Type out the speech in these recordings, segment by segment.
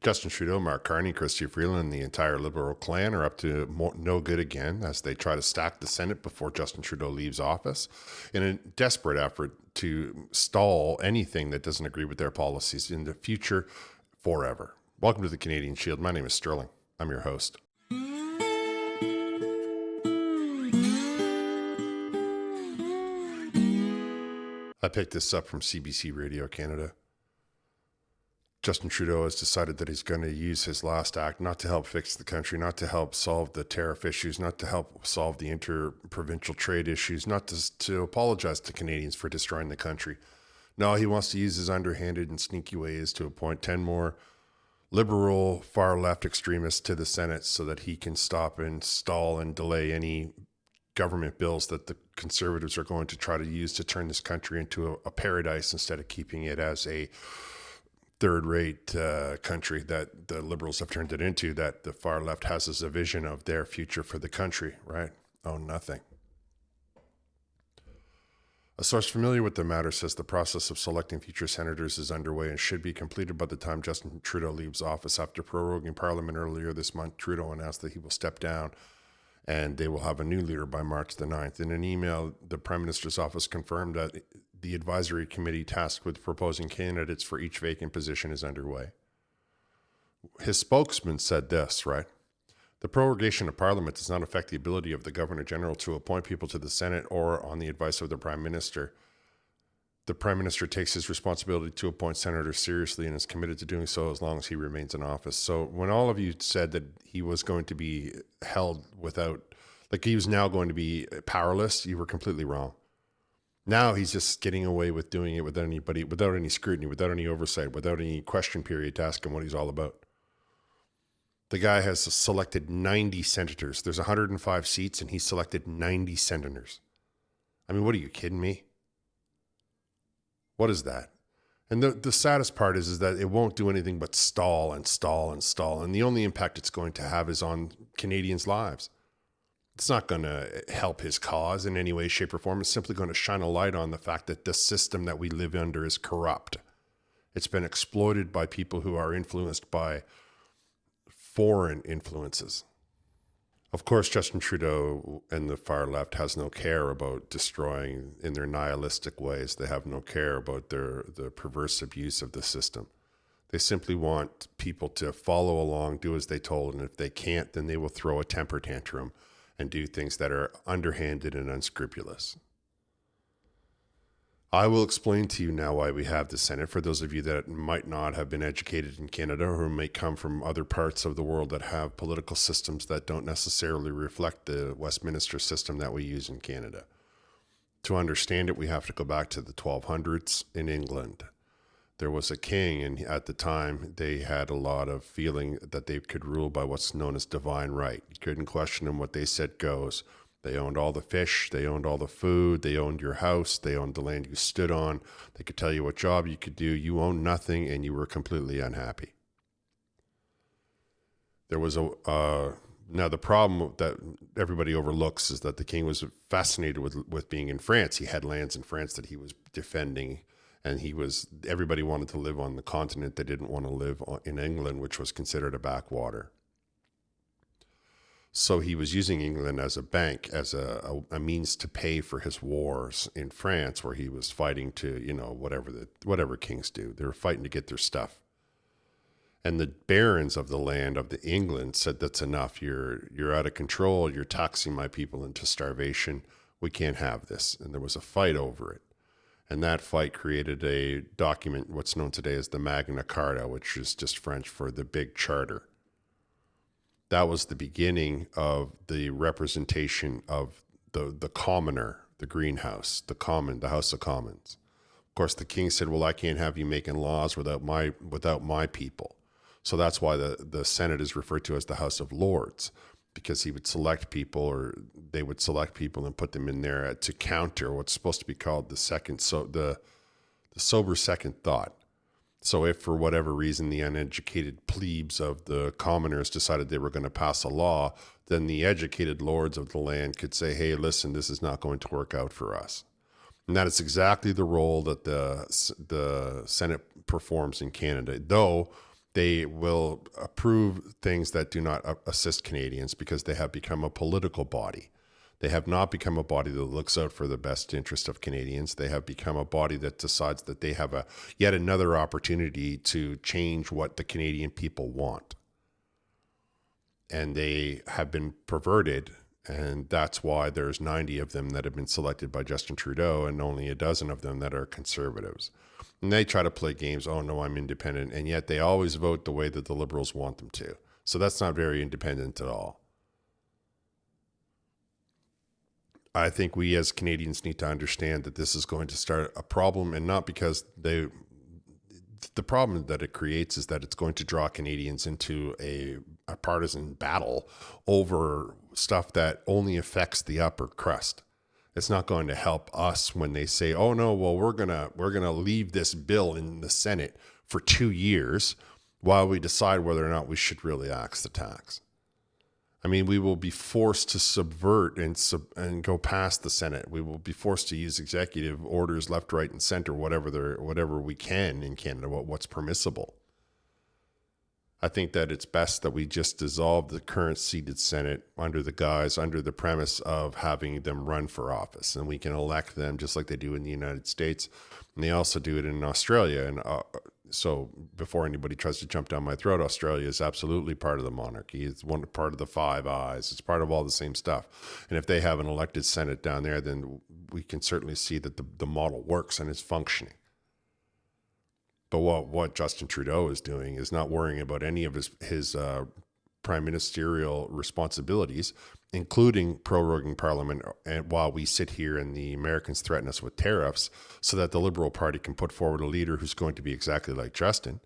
Justin Trudeau, Mark Carney, Chrystia Freeland, and the entire Liberal clan are up to no good again as they try to stack the Senate before Justin Trudeau leaves office in a desperate effort to stall anything that doesn't agree with their policies in the future forever. Welcome to the Canadian Shield. My name is Sterling. I'm your host. I picked this up from CBC Radio Canada. Justin Trudeau has decided that he's going to use his last act not to help fix the country, not to help solve the tariff issues, not to help solve the inter-provincial trade issues, not to apologize to Canadians for destroying the country. No, he wants to use his underhanded and sneaky ways to appoint 10 more liberal, far-left extremists to the Senate so that he can stop and stall and delay any government bills that the Conservatives are going to try to use to turn this country into a paradise instead of keeping it as a third-rate country that the Liberals have turned it into, that the far left has as a vision of their future for the country, right? Oh, nothing. A source familiar with the matter says the process of selecting future senators is underway and should be completed by the time Justin Trudeau leaves office. After proroguing Parliament earlier this month, Trudeau announced that he will step down and they will have a new leader by March the 9th. In an email, the Prime Minister's office confirmed that the advisory committee tasked with proposing candidates for each vacant position is underway. His spokesman said this, right? The prorogation of Parliament does not affect the ability of the Governor-General to appoint people to the Senate or on the advice of the Prime Minister. The Prime Minister takes his responsibility to appoint senators seriously and is committed to doing so as long as he remains in office. So when all of you said that he was going to be held without, like he was now going to be powerless, you were completely wrong. Now he's just getting away with doing it without anybody, without any scrutiny, without any oversight, without any question period to ask him what he's all about. The guy has selected 90 senators. There's 105 seats and he's selected 90 senators. I mean, what are you kidding me? What is that? And the saddest part is that it won't do anything but stall and stall and stall. And the only impact it's going to have is on Canadians' lives. It's not going to help his cause in any way, shape, or form. It's simply going to shine a light on the fact that the system that we live under is corrupt. It's been exploited by people who are influenced by foreign influences. Of course, Justin Trudeau and the far left has no care about destroying in their nihilistic ways. They have no care about the perverse abuse of the system. They simply want people to follow along, do as they told, and if they can't, then they will throw a temper tantrum and do things that are underhanded and unscrupulous. I will explain to you now why we have the Senate. For those of you that might not have been educated in Canada or who may come from other parts of the world that have political systems that don't necessarily reflect the Westminster system that we use in Canada. To understand it, we have to go back to the 1200s in England. There was a king, and at the time, they had a lot of feeling that they could rule by what's known as divine right. You couldn't question them. What they said goes. They owned all the fish. They owned all the food. They owned your house. They owned the land you stood on. They could tell you what job you could do. You owned nothing, and you were completely unhappy. There was now the problem that everybody overlooks is that the king was fascinated with being in France. He had lands in France that he was defending. And everybody wanted to live on the continent. They didn't want to live in England, which was considered a backwater. So he was using England as a bank, as a means to pay for his wars in France, where he was fighting to, whatever kings do. They were fighting to get their stuff. And the barons of the land of the England said, that's enough. You're out of control. You're taxing my people into starvation. We can't have this. And there was a fight over it. And that fight created a document, what's known today as the Magna Carta, which is just French for the Big Charter. That was the beginning of the representation of the commoner, the greenhouse, the House of Commons. Of course, the king said, well, I can't have you making laws without my people. So that's why the Senate is referred to as the House of Lords, because he would select people, or they would select people and put them in there to counter what's supposed to be called the sober second thought. So if for whatever reason the uneducated plebes of the commoners decided they were going to pass a law, then the educated lords of the land could say, hey, listen, this is not going to work out for us. And that is exactly the role that the Senate performs in Canada, though They will approve things that do not assist Canadians because they have become a political body. They have not become a body that looks out for the best interest of Canadians. They have become a body that decides that they have yet another opportunity to change what the Canadian people want. And they have been perverted. And that's why there's 90 of them that have been selected by Justin Trudeau and only a dozen of them that are conservatives. And they try to play games. Oh, no, I'm independent. And yet they always vote the way that the Liberals want them to. So that's not very independent at all. I think we as Canadians need to understand that this is going to start a problem, and not because the problem that it creates is that it's going to draw Canadians into a partisan battle over stuff that only affects the upper crust. It's not going to help us when they say, "Oh no, well we're gonna leave this bill in the Senate for 2 years while we decide whether or not we should really axe the tax." I mean, we will be forced to subvert and go past the Senate. We will be forced to use executive orders left, right, and center, whatever we can in Canada, what's permissible. I think that it's best that we just dissolve the current seated Senate under the premise of having them run for office, and we can elect them just like they do in the United States, and they also do it in Australia. And so, before anybody tries to jump down my throat, Australia is absolutely part of the monarchy. It's one part of the Five Eyes. It's part of all the same stuff. And if they have an elected Senate down there, then we can certainly see that the model works and is functioning. But what Justin Trudeau is doing is not worrying about any of his prime ministerial responsibilities, including proroguing Parliament, and while we sit here and the Americans threaten us with tariffs, so that the Liberal Party can put forward a leader who's going to be exactly like Justin.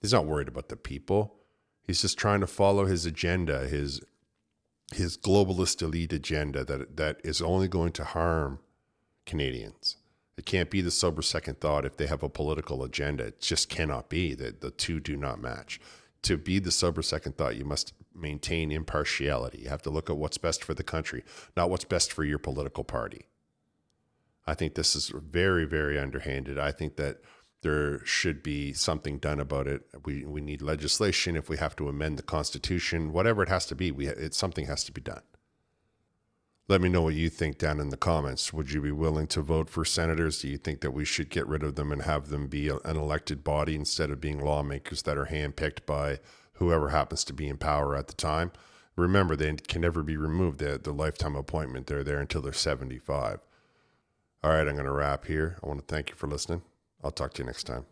He's not worried about the people. He's just trying to follow his agenda, his globalist elite agenda that is only going to harm Canadians. It can't be the sober second thought if they have a political agenda. It just cannot be. That the two do not match. To be the sober second thought, you must maintain impartiality. You have to look at what's best for the country, not what's best for your political party. I think this is very, very underhanded. I think that there should be something done about it. We need legislation. If we have to amend the Constitution, whatever it has to be, something has to be done. Let me know what you think down in the comments. Would you be willing to vote for senators? Do you think that we should get rid of them and have them be an elected body instead of being lawmakers that are handpicked by whoever happens to be in power at the time? Remember, they can never be removed. The lifetime appointment. They're there until they're 75. All right, I'm going to wrap here. I want to thank you for listening. I'll talk to you next time.